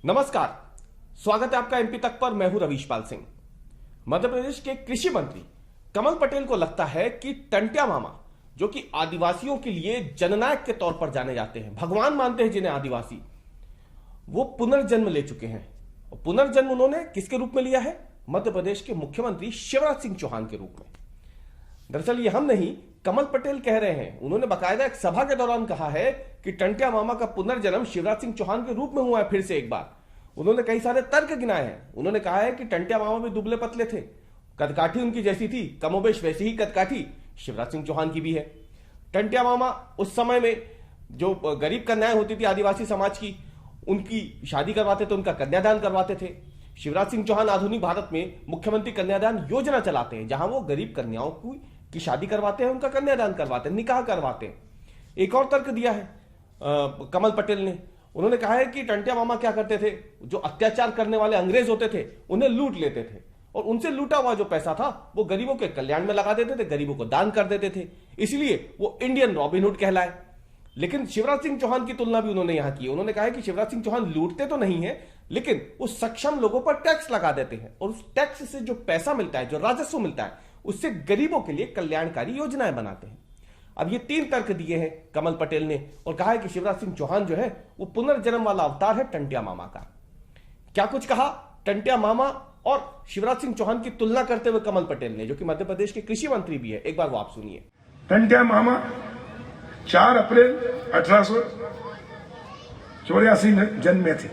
नमस्कार, स्वागत है आपका एमपी तक पर। मैं हूं रवीशपाल सिंह। मध्य प्रदेश के कृषि मंत्री कमल पटेल को लगता है कि टंट्या मामा, जो कि आदिवासियों के लिए जननायक के तौर पर जाने जाते हैं, भगवान मानते हैं जिन्हें आदिवासी, वो पुनर्जन्म ले चुके हैं। और पुनर्जन्म उन्होंने किसके रूप में लिया है? मध्य प्रदेश के मुख्यमंत्री शिवराज सिंह चौहान के रूप में। दरअसल ये हम नहीं, कमल पटेल कह रहे हैं। उन्होंने बाकायदा एक सभा के दौरान कहा है कि टंट्या मामा का पुनर्जन्म शिवराज सिंह चौहान के रूप में हुआ है। फिर से एक बार उन्होंने कई सारे तर्क गिनाए हैं। उन्होंने कहा है कि टंट्या मामा भी दुबले पतले थे, कदकाठी उनकी जैसी थी, कमोबेश वैसी ही कदकाठी शिवराज सिंह चौहान की भी है। टंट्या मामा उस समय में जो गरीब कन्याएं होती थी आदिवासी समाज की, उनकी शादी करवाते थे, उनका कन्यादान करवाते थे। शिवराज सिंह चौहान आधुनिक भारत में मुख्यमंत्री कन्यादान योजना चलाते हैं, जहां वो गरीब कन्याओं की शादी करवाते हैं, उनका कन्यादान करवाते हैं, निकाह करवाते हैं। एक और तर्क दिया है कमल पटेल ने। उन्होंने कहा है कि टंट्या मामा क्या करते थे, जो अत्याचार करने वाले अंग्रेज होते थे उन्हें लूट लेते थे, और उनसे लूटा हुआ जो पैसा था वो गरीबों के कल्याण में लगा देते थे, गरीबों को दान कर देते थे, इसलिए वो इंडियन रॉबिनहुड कहलाए। लेकिन शिवराज सिंह चौहान की तुलना भी उन्होंने यहां की। उन्होंने कहा है कि शिवराज सिंह चौहान लूटते तो नहीं है, लेकिन वो सक्षम लोगों पर टैक्स लगा देते हैं, और उस टैक्स से जो पैसा मिलता है, जो राजस्व मिलता है, उससे गरीबों के लिए कल्याणकारी योजनाएं बनाते हैं। अब ये 3 तर्क दिए हैं कमल पटेल ने, और कहा है कि शिवराज सिंह चौहान जो है वो पुनर्जन्म वाला अवतार है टंट्या मामा का। क्या कुछ कहा टंट्या मामा और शिवराज सिंह चौहान की तुलना करते हुए कमल पटेल ने, जो कि मध्य प्रदेश के कृषि मंत्री भी है। एक बार वो आप सुनिए। टंट्या मामा 4 अप्रैल 1884 में जन्मे थे,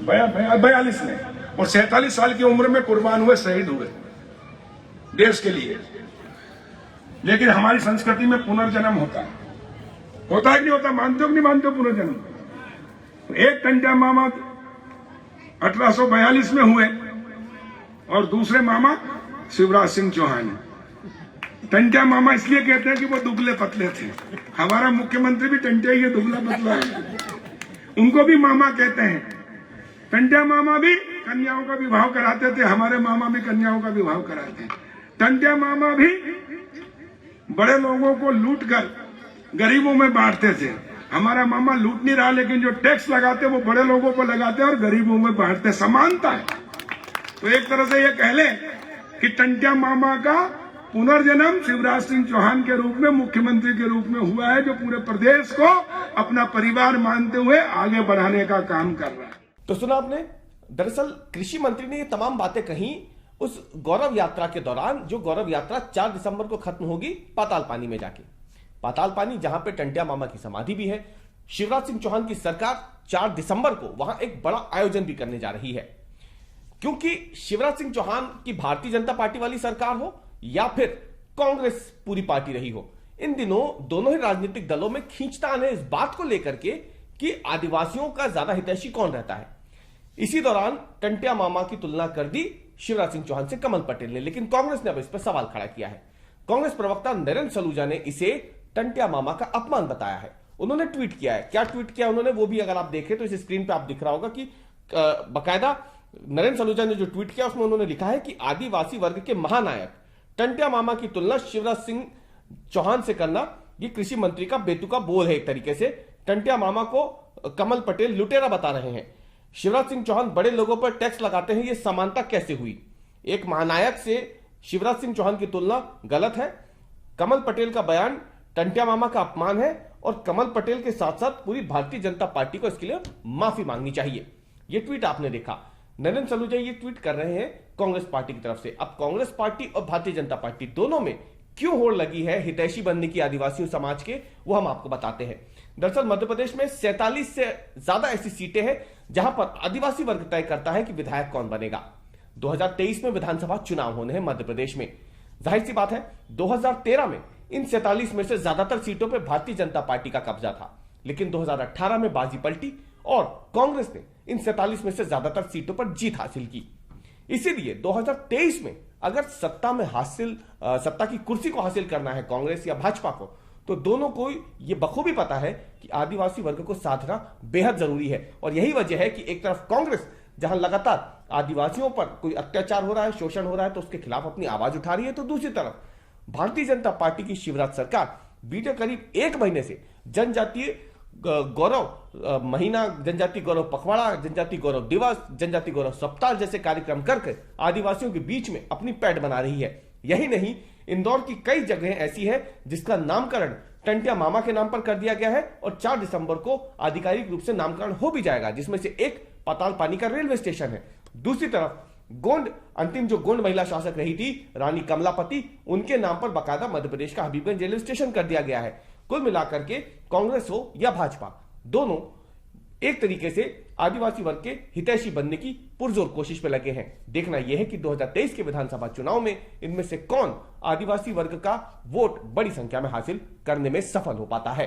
42 में, और 47 साल की उम्र में कुर्बान हुए, शहीद हुए देश के लिए। लेकिन हमारी संस्कृति में पुनर्जन्म होता है कि नहीं होता? मानते हो कि नहीं मानते हो पुनर्जन्म? एक टंट्या मामा 1842 में हुए और दूसरे मामा शिवराज सिंह चौहान। टंट्या मामा इसलिए कहते हैं कि वो दुबले पतले थे। हमारा मुख्यमंत्री भी टंट्या ही है, दुबला पतला है, उनको भी मामा कहते हैं। टंट्या मामा भी कन्याओं का विवाह कराते थे, हमारे मामा भी कन्याओं का विवाह कराते हैं। टंट्या मामा भी बड़े लोगों को लूटकर गरीबों में बांटते थे। हमारा मामा लूट नहीं रहा, लेकिन जो टैक्स लगाते वो बड़े लोगों को लगाते और गरीबों में बांटते। समानता है। तो एक तरह से ये कह ले कि टंट्या मामा का पुनर्जन्म शिवराज सिंह चौहान के रूप में, मुख्यमंत्री के रूप में हुआ है, जो पूरे प्रदेश को अपना परिवार मानते हुए आगे बढ़ाने का काम कर रहा है। तो सुना आपने। दरअसल कृषि मंत्री ने ये तमाम बातें कही उस गौरव यात्रा के दौरान, जो गौरव यात्रा 4 दिसंबर को खत्म होगी पाताल पानी में जाके। पाताल पानी जहां पे टंट्या मामा की समाधि भी है। शिवराज सिंह चौहान की सरकार 4 दिसंबर को वहां एक बड़ा आयोजन भी करने जा रही है, क्योंकि शिवराज सिंह चौहान की भारतीय जनता पार्टी वाली सरकार हो या फिर कांग्रेस पूरी पार्टी रही हो, इन दिनों दोनों ही राजनीतिक दलों में खींचतान है इस बात को लेकर के कि आदिवासियों का ज्यादा हितैषी कौन रहता है। इसी दौरान टंट्या मामा की तुलना कर दी शिवराज सिंह चौहान से कमल पटेल ने, लेकिन कांग्रेस ने अब इस पर सवाल खड़ा किया है। कांग्रेस प्रवक्ता नरेंद्र सलूजा ने इसे टंट्या मामा का अपमान बताया है। उन्होंने ट्वीट किया है। क्या ट्वीट किया उन्होंने, वो भी अगर आप देखें तो इस स्क्रीन पे आप दिख रहा होगा कि बाकायदा नरेंद्र सलूजा ने जो ट्वीट किया उसमें उन्होंने लिखा है कि आदिवासी वर्ग के महानायक टंट्या मामा की तुलना शिवराज सिंह चौहान से करना ये कृषि मंत्री का बेतुका बोल है। एक तरीके से टंट्या मामा को कमल पटेल लुटेरा बता रहे हैं। शिवराज सिंह चौहान बड़े लोगों पर टैक्स लगाते हैं, ये समानता कैसे हुई? एक महानायक से शिवराज सिंह चौहान की तुलना गलत है। कमल पटेल का बयान टंट्या मामा का अपमान है, और कमल पटेल के साथ साथ पूरी भारतीय जनता पार्टी को इसके लिए माफी मांगनी चाहिए। ये ट्वीट आपने देखा, नरेंद्र सलूजा ये ट्वीट कर रहे हैं कांग्रेस पार्टी की तरफ से। अब कांग्रेस पार्टी और भारतीय जनता पार्टी दोनों में क्यों होड़ लगी है हितैषी बनने की आदिवासियों समाज के, वो हम आपको बताते हैं। दरअसल मध्य प्रदेश में 47 से ज्यादा ऐसी सीटें हैं जहां पर आदिवासी वर्ग तय करता है कि विधायक कौन बनेगा। 2023 में विधानसभा चुनाव होने हैं मध्य प्रदेश में। जाहिर सी बात है 2013 में इन 47 में से ज्यादातर सीटों पर भारतीय जनता पार्टी का कब्जा था, लेकिन 2018 में बाजी पलटी और कांग्रेस ने इन 47 में से ज्यादातर सीटों पर जीत हासिल की। इसीलिए 2023 में अगर सत्ता की कुर्सी को हासिल करना है कांग्रेस या भाजपा को, तो दोनों को ये बखूबी पता है कि आदिवासी वर्ग को साधना बेहद जरूरी है। और यही वजह है कि एक तरफ कांग्रेस जहां लगातार आदिवासियों पर कोई अत्याचार हो रहा है, शोषण हो रहा है, तो उसके खिलाफ अपनी आवाज उठा रही है, तो दूसरी तरफ भारतीय जनता पार्टी की शिवराज सरकार बीते करीब 1 महीने से जनजातीय गौरव महीना, जनजाति गौरव पखवाड़ा, जनजाति गौरव दिवस, जनजाति गौरव सप्ताह जैसे कार्यक्रम करके आदिवासियों के बीच में अपनी पैठ बना रही है। यही नहीं, इंदौर की कई जगहें ऐसी है जिसका नामकरण टंटिया मामा के नाम पर कर दिया गया है और 4 दिसंबर को आधिकारिक रूप से नामकरण हो भी जाएगा, जिसमें से एक पाताल पानी का रेलवे स्टेशन है। दूसरी तरफ गोंड, अंतिम जो गोंड महिला शासक रही थी रानी कमलापति, उनके नाम पर बाकायदा मध्य प्रदेश का हबीबगंज रेलवे स्टेशन कर दिया गया है। कुल मिलाकर के कांग्रेस हो या भाजपा, दोनों एक तरीके से आदिवासी वर्ग के हितैषी बनने की पुरजोर कोशिश में लगे हैं। देखना यह है कि 2023 के विधानसभा चुनाव में इनमें से कौन आदिवासी वर्ग का वोट बड़ी संख्या में हासिल करने में सफल हो पाता है।